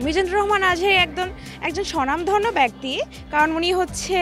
মিজানুর রহমান আজহারী একজন স্বনামধন্য ব্যক্তি, কারণ উনি হচ্ছে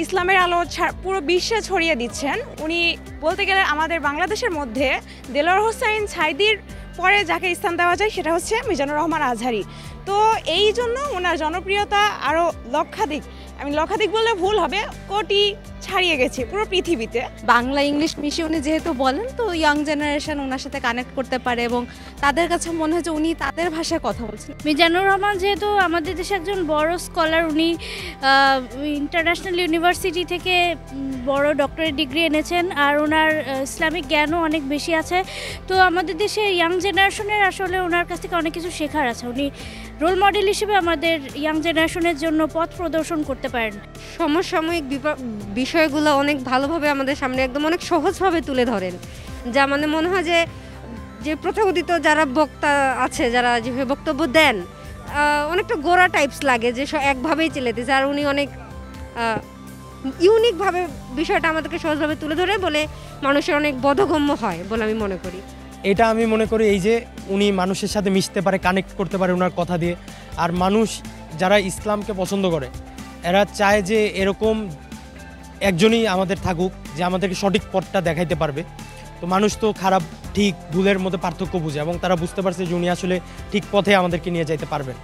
ইসলামের আলো পুরো বিশ্বে ছড়িয়ে দিচ্ছেন। উনি বলতে গেলে আমাদের বাংলাদেশের মধ্যে দেলোয়ার হোসাইন সাঈদীর পরে যাকে স্থান দেওয়া যায় সেটা হচ্ছে মিজানুর রহমান আজহারী। তো এই জন্য ওনার জনপ্রিয়তা আরও লক্ষাধিক বললে ভুল হবে, কোটি ছাড়িয়ে গেছে পুরো পৃথিবীতে। বাংলা ইংলিশ মিশিয়ে উনি যেহেতু বলেন, তো ইয়াং জেনারেশন ওনার সাথে কানেক্ট করতে পারে এবং তাদের কাছে মনে হয় যে উনি তাদের ভাষায় কথা বলছেন। মিজানুর রহমান যেহেতু আমাদের দেশে একজন বড় স্কলার, উনি ইন্টারন্যাশনাল ইউনিভার্সিটি থেকে বড় ডক্টরেট ডিগ্রি এনেছেন, আর ওনার ইসলামিক জ্ঞানও অনেক বেশি আছে। তো আমাদের দেশে ইয়াং জেনারেশনের আসলে ওনার কাছ থেকে অনেক কিছু শেখার আছে। উনি রোল মডেল হিসেবে আমাদের ইয়াং জেনারেশনের জন্য পথ প্রদর্শন করতে পারেন। সমসাময়িক বিষয়গুলো অনেক ভালোভাবে আমাদের সামনে একদম অনেক সহজভাবে তুলে ধরেন, যা মানে মনে হয় যে প্রথাগতিত যারা বক্তা আছে, যারা যেভাবে বক্তব্য দেন, অনেকটা গোড়া টাইপস লাগে যে একভাবেই চলেতেছে। আর উনি অনেক ইউনিকভাবে বিষয়টা আমাদেরকে সহজভাবে তুলে ধরে বলে মানুষের অনেক বোধগম্য হয় বলে আমি মনে করি। এটা আমি মনে করি এই যে উনি মানুষের সাথে মিশতে পারে, কানেক্ট করতে পারে ওনার কথা দিয়ে। আর মানুষ যারা ইসলামকে পছন্দ করে এরা চায় যে এরকম একজনই আমাদের থাকুক যে আমাদেরকে সঠিক পথটা দেখাইতে পারবে। তো মানুষ তো খারাপ ঠিক ভুলের মধ্যে পার্থক্য বুঝে এবং তারা বুঝতে পারছে যে উনি আসলে ঠিক পথে আমাদেরকে নিয়ে যাইতে পারবেন।